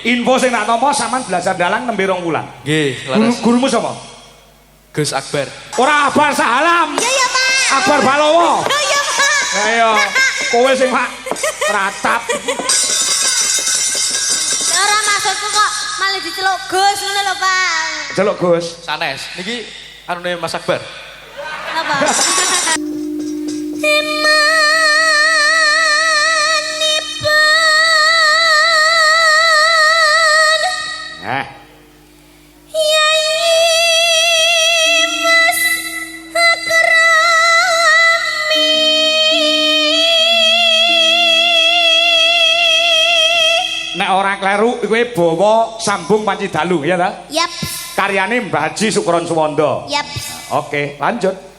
Info sing nak tampa sampean belajar dalang nembe 2 wulan. Nggih, leres. Gurumu sapa? Gus Akbar. Ora Akbar Sahalam. Iya ya, Pak. Akbar Balowo. Iya, Pak. Ayo, kowe sing mak ratap. Ora maksudku kok malah diceluk Gus ngono lho, Pak. Celuk Gus. Sanes. Niki anune Mas Akbar. Apa? Nek ora kleru kowe bawa sambung Panci Dalu ya ta? Yap. Karyane Mbah Haji Sukron Suwanda. Yap. Oke, lanjut.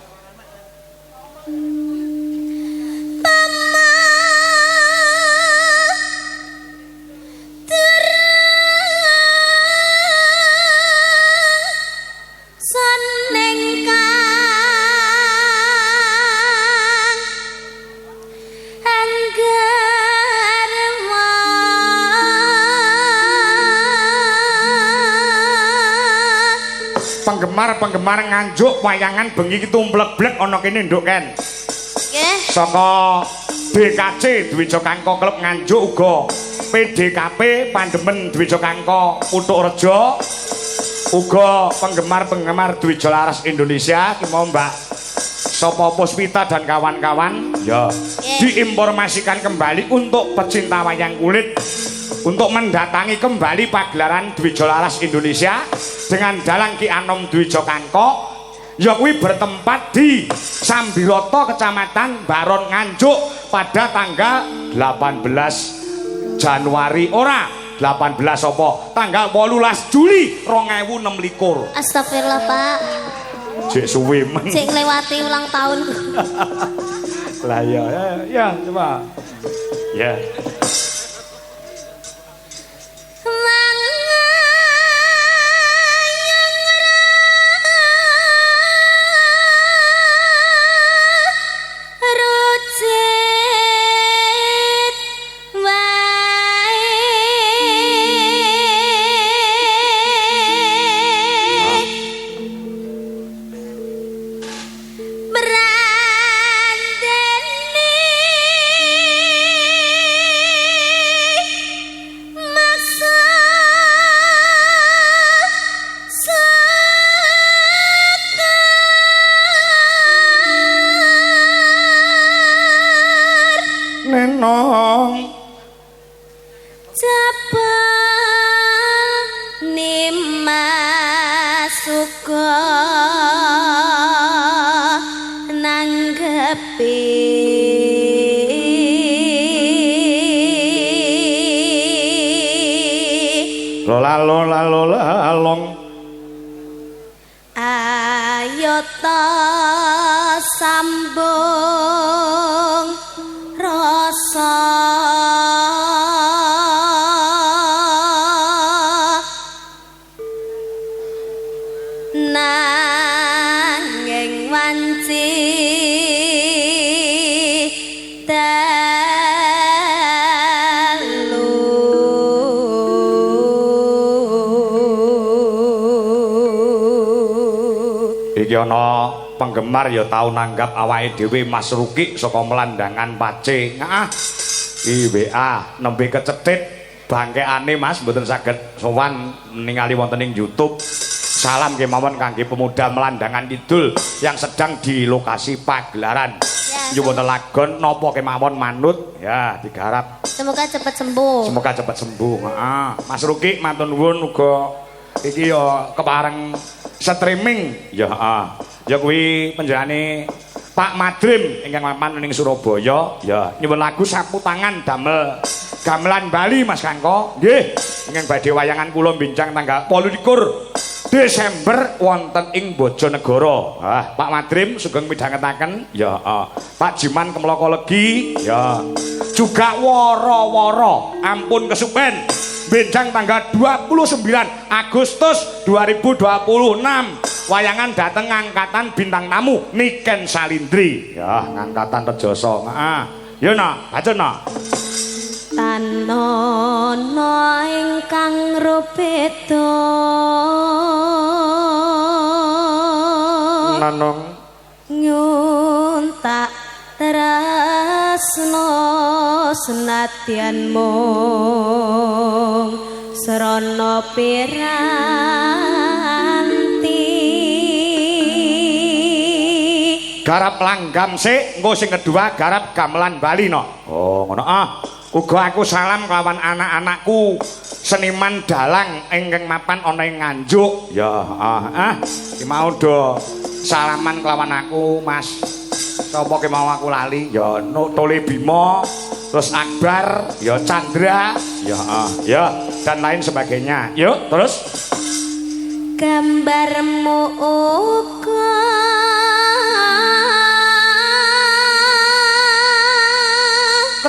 Penggemar nganjuk wayangan bengi iki tumblek-blek ana kene nduk Ken. Nggih. Saka BKC Dwija Kangko Klub Nganjuk uga PDKP Pandemen Dwija Kangko Putuk Rejo uga penggemar Dwija Laras Indonesia ki mau Mbak Sopo Puspita dan kawan-kawan ya diinformasikan kembali untuk pecinta wayang kulit untuk mendatangi kembali pagelaran Dwija Laras Indonesia dengan dalang Ki Anom Dwija Kangko ya kuwi bertempat di Sambiroto Kecamatan Baron Nganjuk pada tanggal 18 Januari ora 18 apa tanggal 18 Juli 2026. Astagfirullah, Pak. Cek suwe men. Cek nglewati ulang tahun. Lah ya coba. Ya. Lalong ayo ta sambung rasa nanging wanci iki ana penggemar ya tau nanggap awake dhewe Mas Ruki saka Melandangan Pace. Heeh. WA nembe kecetit bangkeane Mas mboten saged sowan ningali wonten ing YouTube. Salam kemawon kangge pemuda Melandangan Kidul yang sedang di lokasi pagelaran. Nyuwun lagon napa kemawon manut ya digarap. Semoga cepat sembuh. Semoga cepat sembuh. Heeh. Mas Ruki matur nuwun uga iki ya kepareng streaming ya ya kuwi panjenengane Pak Madrim ingkang mapan ning Surabaya ya nyuwun lagu sapu tangan damel gamelan Bali Mas Kangko nggih ingkang badhe wayangan kula bincang tanggal 28 Desember wonten ing Bojonegoro. Pak Madrim sugeng midhangetaken ya Pak Jiman Kemloko Legi ya juga woro-woro ampun kesupen benjang tanggal 29 Agustus 2026 wayangan dateng angkatan bintang tamu Niken Salindri ya angkatan Rejoso. Ya nah baca nah tanon ana ingkang rupeda nanung nyuntak tresno senadyan mung srana piranti garap langgam sik engko sing kedua garap gamelan Bali no. Oh ngono uga aku salam kelawan anak-anakku seniman dalang ingkang mapan ana ing Nganjuk ya iki mau do salaman kelawan aku Mas sapa ki mau aku lali ya Tole Bimo terus Akbar ya Chandra ya dan lain sebagainya yuk terus gambarmu uga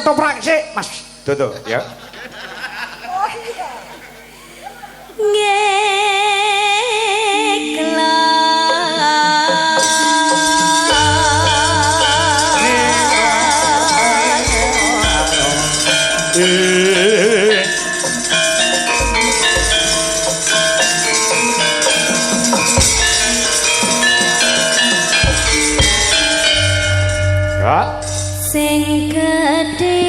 ketoprak sik Mas Dodo ya sing gedhe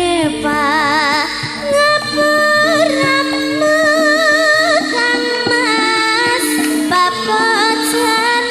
ngapuramu kang mas papajan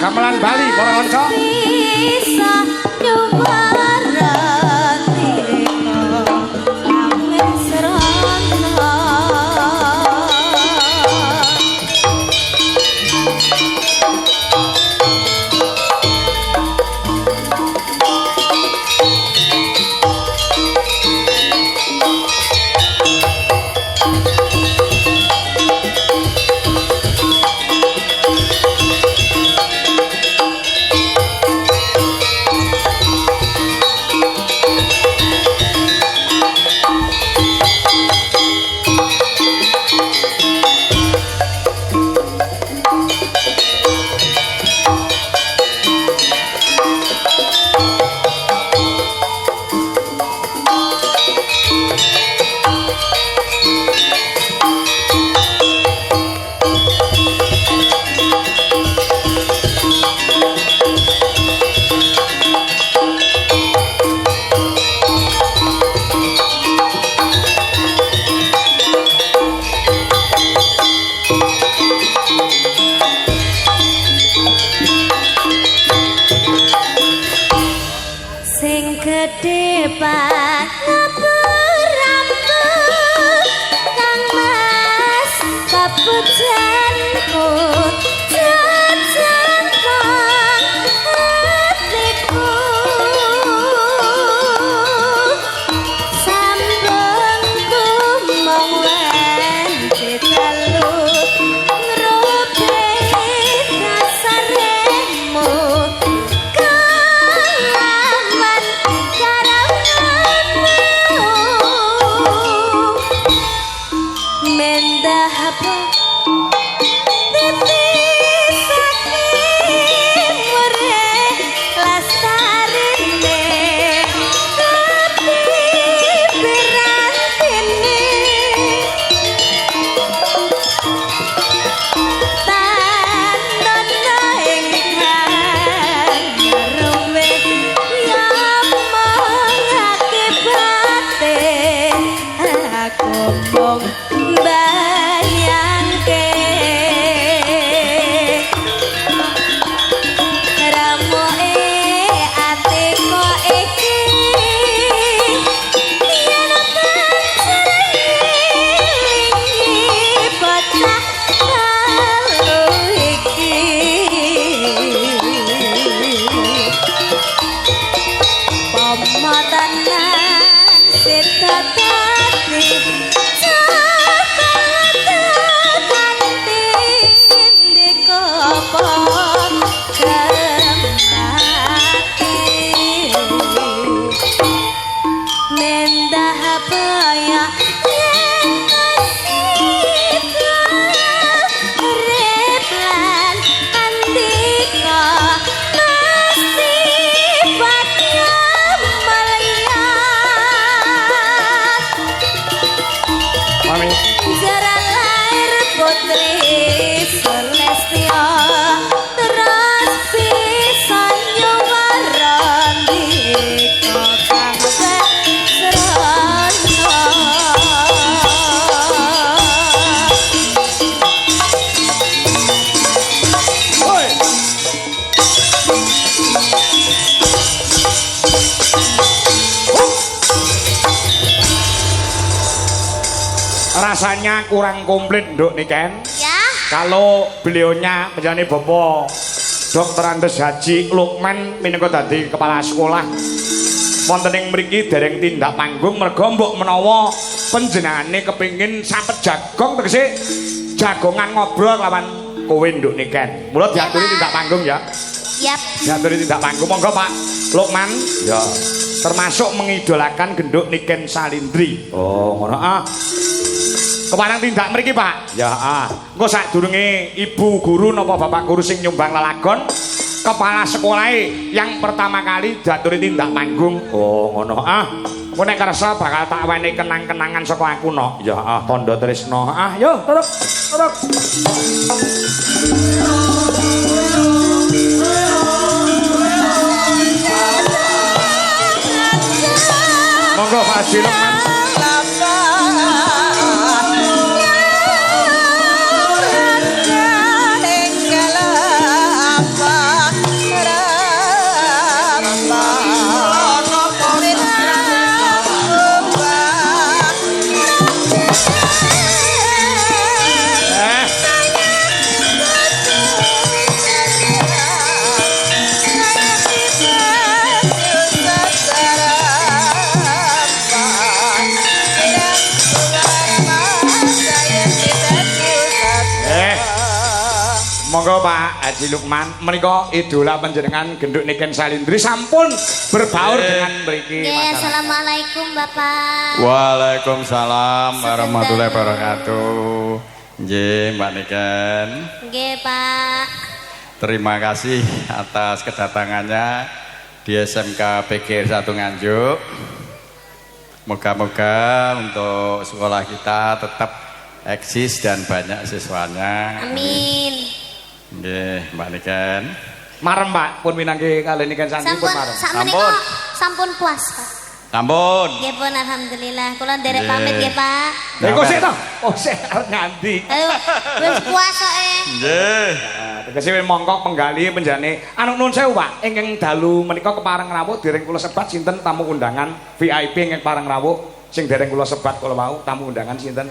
gamelan Bali para kanca bisa nyumarati kedepan ngabur-abur Kang Mas kapujanku jajangkong hatiku sambungku mong lanjut lalu ngerubih dasarmu kalaman karanganmu mendah apa rasanya kurang komplit Nduk Niken. Ya. Kalau beliaunya menjadi Bapak Dr. Andes Haji Lukman minangka dadi kepala sekolah wonten ing mriki dereng tindak panggung merga mbok menawa panjenengane kepingin sapet jagong tegese jagongan ngobrol lawan kowe Nduk Niken. Mula diaturi tindak panggung ya. Yap. Diaturi tindak panggung monggo Pak Lukman. Ya. Termasuk mengidolakan genduk Niken Salindri. Oh, ngono ah. Keparang tindak mriki, Pak. Ya, ah. Engko sadurunge ibu guru napa bapak guru sing nyumbang lelagon, kepala sekolah yang pertama kali diaturi tindak panggung. Oh, ngono ah. Engko nek kersa bakal tak wenehi kenang-kenangan saka aku no. Ya, ah, tandha tresno. Ah, yo, turuk. Turuk. Monggo Pak Haji Lukman. Monggo Pak Haji Lukman, menika idola panjenengan genduk Niken Salindri sampun berbaur dengan mriki. Nggih, assalamualaikum Bapak. Waalaikumsalam warahmatullahi wabarakatuh. Nggih, Mbak Niken. Nggih, Pak. Terima kasih atas kedatangannya di SMK PGR 1 Nganjuk. Moga-moga untuk sekolah kita tetap eksis dan banyak siswanya. Amin. Nggih, Mbak Niken. Marem Pak, pun minangke kali Niken Salindri pun marem. Sampun puas, Pak. Sampun. Nggih pun alhamdulillah. Kula nderek Nggih. pamit nggih, Pak. Lha kok sik to? Oh sik arep nganti. Ayo wis puasa Nggih. Tegese mongko penggali penjane. Anu nuwun sewu, Pak. Ingkang dalu menika kepareng rawuh dereng kula sebat sinten tamu undangan VIP ingkang pareng rawuh sing dereng kula sebat kula mau tamu undangan sinten?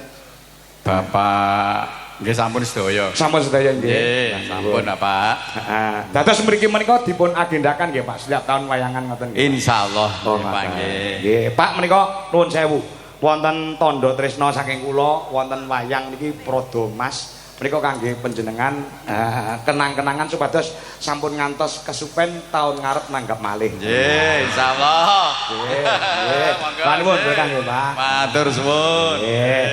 Bapak nggih sampun sedaya. Sampun sedaya nggih. Nggih, sampun Pak. Heeh. Dados mriki menika dipun agendakan nggih Pak setiap tahun wayangan ngoten nggih. Insyaallah Oh, nggih Pak nggih. nggih, Pak menika nuwun sewu. Wonten tandha tresna saking kula, wonten wayang niki Prada Mas. Menika kangge panjenengan kenang-kenangan supados sampun ngantos kesupen tahun ngarep nanggap malih. Nggih, insyaallah. Nggih, nggih. Pak nuwun berkah nggih, Pak. Matur suwun. Nggih.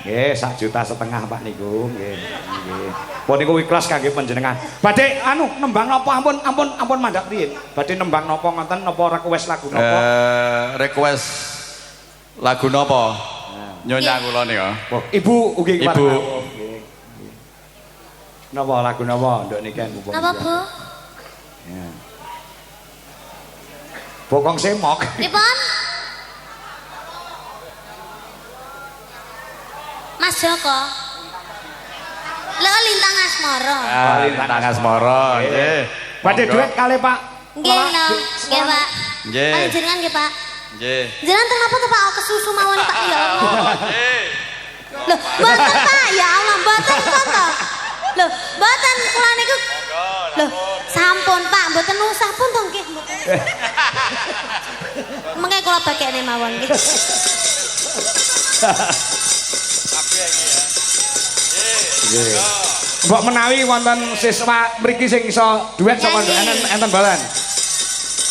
Nggih, 1,5 juta Pak niku. Nggih, nggih. Pun niku ikhlas kangge panjenengan. Badhe anu nembang napa ampun mandhap riyin. Badhe nembang napa ngoten napa request lagu napa? Request lagu napa? Nyonya kula nika. Oh, Ibu ugi Ibu. Nggih. Napa lagu napa nduk niken Bu? Napa, Bu? Ya. Bokong semok. Pripun? Mas Joko. Lho Lintang Asmara. Lintang Asmara, nggih. Badhe duet kalih Pak. Nggih, lho. Nggih, Pak. Nggih. Panjenengan nggih, Pak. Nggih. Jenengan teng napa to Pak kesusu mawon Pak ya Allah. Nggih. Loh, mboten Pak, ya Allah mboten kok to. Loh, mboten kula niku. Loh, sampun Pak, mboten usah pun to nggih. Mengke kula bakekne mawon nggih. Nggih. Mbok menawi wonten siswa mriki sing iso duet saka enten balan.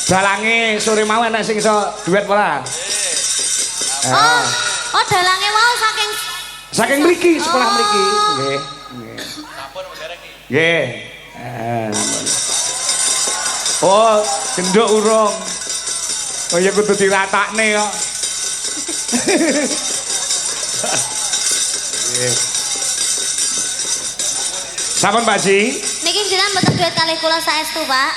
Dalange sore mau enek sing iso duet ora? Oh, oh dalange wau saking Saking mriki sekolah mriki. Nggih. Nggih. Nggih. Oh, genduk urung. Oh ya kudu diratakne kok. Nggih. Sampun Pak Ji? niki jenengan mboten duet kalih kula saestu, Pak.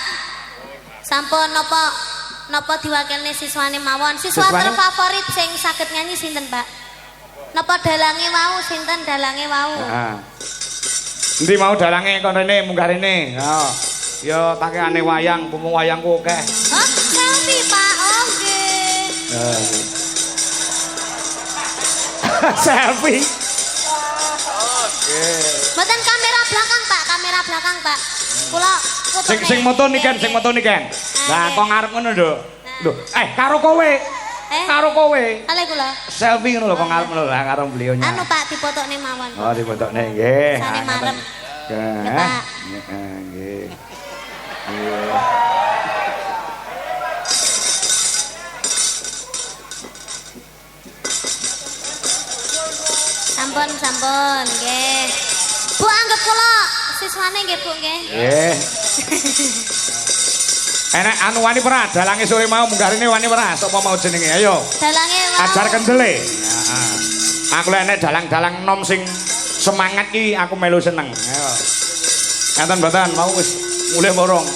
Sampun napa diwakilne siswane mawon. Siswa Siswane? terfavorit sing saged nyanyi sinten, Pak? Napa dalange wau sinten dalange wau? Heeh. Endi mau dalange kon rene munggah rene. Ya. Ya takeane wayang, pemung wayangku akeh. Hah? Selfie, Pak. Oh, nggih. Selfie. Mboten kamera belakang, Pak. Kamera belakang, Pak. Kula foto Sing moto niken, sing moto niken. Lah kok ngarep ngono lho. Lho, karo kowe. Karo kowe. Ale kula. Selfie ngono lho kok ngarep ngono lah karo beliaunya. Anu, Pak, dipotokne mawon. Oh, dipotokne nggih. Sane marem. Nggih. Pak. Nggih. Sampun, nggih. Bu anggap kula siswane nggih, Bu nggih. Nggih. Enek anu wani ora? Dalange sore mau munggah rene wani ora? Sapa mau jenenge? Ayo. Dalange wau. Ajar kendele. Heeh. Aku lek nek dalang-dalang nom sing semangat iki aku melu seneng. Ayo. Enten mboten mau wis mulih morong.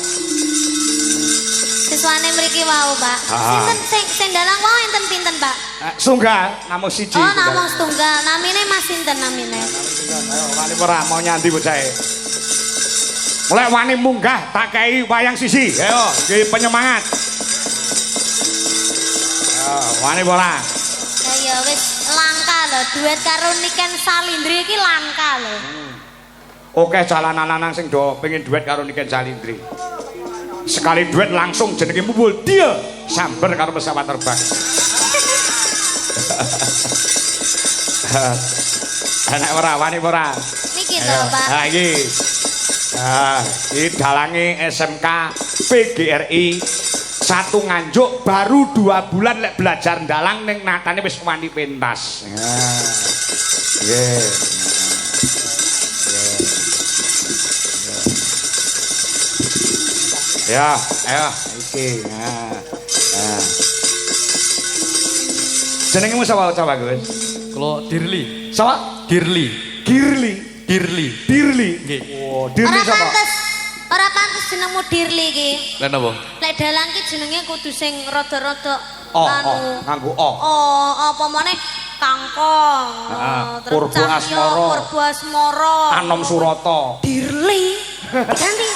Siswane mriki wau, Pak. Sinten sing dalang wau enten pinten, Pak? Sunggal namung siji. Oh, namung setunggal. Namine Mas sinten namine? Ayo wani ora mau nyandi bocahe. Mulai wani munggah tak kei wayang sisi. Ayo, iki penyemangat. Ayo, wani ora. Ya ya wis langka lho duet karo Niken Salindri iki langka lho. Oke jalanan lanang sing do pengen duet karo Niken Salindri. Sekali duet langsung jenenge mumbul dia sambar karo pesawat terbang. Anak ora wani ora. Niki to, Pak. Ha iki. Ini dalange SMK PGRI satu Nganjuk baru 2 bulan lek belajar dalang ning natane wis wani pentas. Nggih. Ya, ayo iki. Jenengmu sapa coba Gus? Kula Dirli. Sapa? Dirli. Girli. Dirli. Dirli. Nggih. Oh, Dirli sapa? Ora pantes jenengmu Dirli iki. Lah napa? Lek dalang ki jenenge kudu sing rada-rada nganggo o. Oh, apa meneh kangkong. Purbo Asmara. Purbo Asmara. Anom Surata. Dirli. Diganti.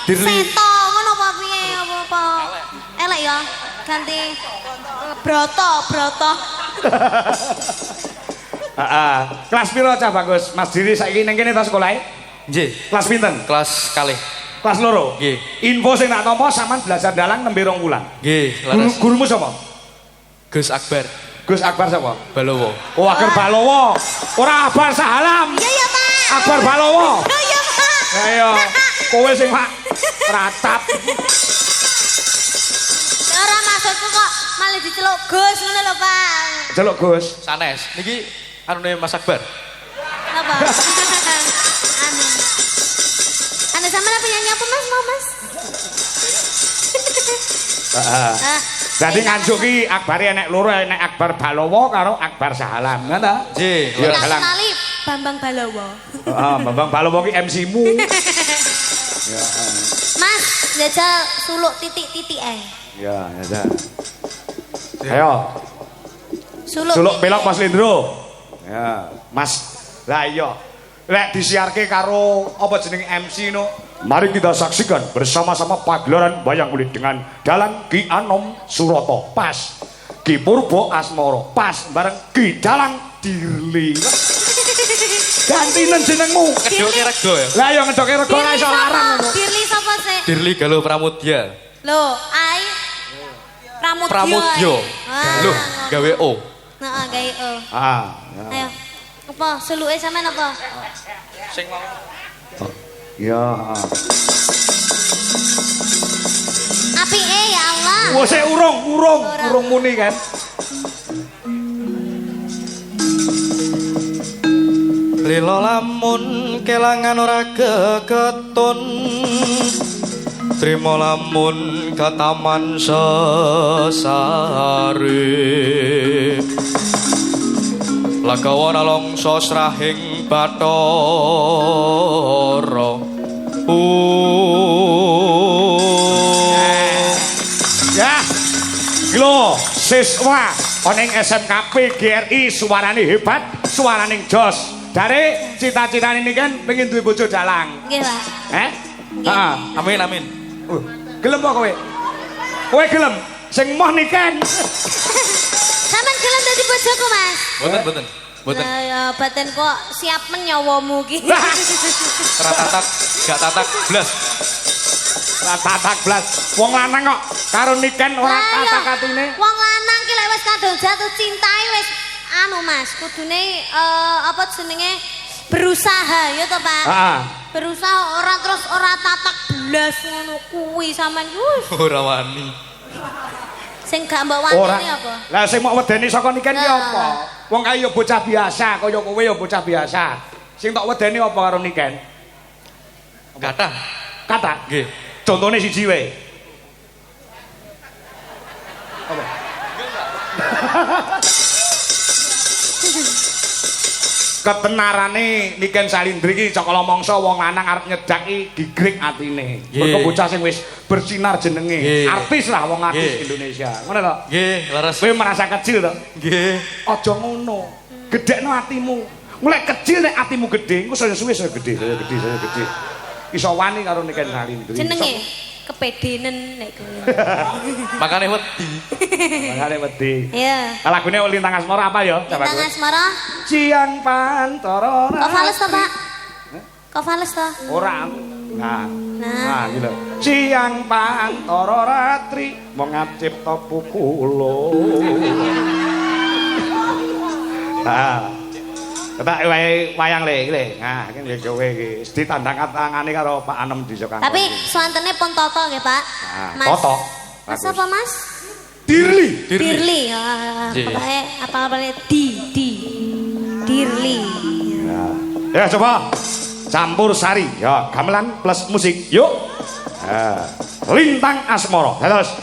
Dirli. Seto ngono apa piye apa? Elek ya. Ganti Broto. Heeh. Kelas piro cah Bagus? Mas Diri saiki ning kene ta sekolahe? Nggih. Kelas pinten? Kelas kalih. Kelas loro. Nggih. Info sing tak tampa sampean belajar dalang nembe 2 wulan. Nggih, leres. Gurumu sapa? Gus Akbar Gus Akbar sapa? Balowo. Oh, Akbar Balowo. Ora Akbar Sahalam. Iya, Pak. Akbar Balowo. Iya, Pak. Ayo, kowe sing mak ratap. Ora maksudku kok malah diceluk Gus ngono lho, Pak. Celuk Gus. Sanes. Niki anune Mas Akbar. Apa? Anu sama lah penyanyi apa Mas? Mau Mas? Heeh. Dadi nganjuk ki Akbare enek loro, enek Akbar Balowo karo Akbar Sahalam, ngono ta? Nggih, Ya, Tak dalang. kenali Bambang Balowo. Heeh, Bambang Balowo ki MC-mu. Mas, jajal suluk titik-titik Ya, ya. Ayo, Suluk. suluk pelok Mas Lindro. Ya, Mas. Lah iya. Lek disiarke karo apa jeneng MC no. Mari kita saksikan bersama-sama pagelaran wayang kulit dengan dalang Ki Anom Surata. Pas. Ki Purbo Asmara. Pas bareng Ki Dalang Dirli. Gantinen jenengmu. Ngedoke rego ya. Lah ya ngedoke rego ora iso larang ngono. Dirli sapa sih? Dirli Galuh Pramudya. Loh, ai Pramudya. Galuh gawe O. Heeh, gawe O. Ah. Ayo. Apa suluke sampean apa? Sing mau. Ya. Apike ya Allah. Wah, sik urung muni kan. Lila lamun kelangan ora keketon. Trima lamun kataman sesare. Lagawana longso srahing Bathara. Ya. Glo, siswa oning SMKP GRI suarane hebat, suarane jos. Dari cita-citane ini kan pengen duwe bojo dalang. Nggih, Pak. Heeh. Amin amin. Gelem apa kowe? Kowe gelem sing moh niken. Sampean gelem dadi bojoku, Mas? Boten. Lah ya batin kok siap menyawamu ki. Ratatak, gak tatak blas. Tatak blas. Wong lanang kok karo niken ora kata-katine. Wong lanang ki lek wis kadung jatuh cintai wis anu Mas, kudune apa jenenge berusaha ya to, Pak? Heeh. Berusaha ora tatak blas ngono kuwi sampean wis. Ora wani. Sing gak mbok wantene apa? Lah sing mau wedeni saka niken ki Nah. apa? Wong kaya bocah biasa, kaya kowe ya bocah biasa. Sing tak wedeni apa karo niken? Kathah. Kata. Nggih. Contone siji wae. Apa? Ketenarane Niken Salindri iki cakala mangsa wong lanang arep nyedak iki digrek atine. Mergo bocah sing wis bersinar jenenge, artis lah wong artis Indonesia. Ngono to? Nggih, leres. Kowe merasa kecil to? Nggih. Aja ngono. Gedhekno atimu. Mulai kecil nek atimu gedhe, engko saya suwe saya gedhe. Iso wani karo Niken Salindri. Jenenge kepedenen nek kowe. Makane wedi. Makane wedi. Iya. Lagune Lintang Asmara apa ya? Lintang Asmara. Ciang Pantara. Kok fales to, Pak? Kok fales to? Ora. Nah, gitu. Ciang Pantara Ratri mongap cipta pukulo. Ketak wayang le. Nah, iki lho kowe iki ditandang tangane karo Pak Anem di Sokang. Tapi suantene pun Toto nggih, Pak. Nah, Toto. Mas apa, Mas? Dirli. Dirli. Iya. Pokoke apa-apane Dirli. Ya coba campur sari ya gamelan plus musik yuk. Lintang Asmara terus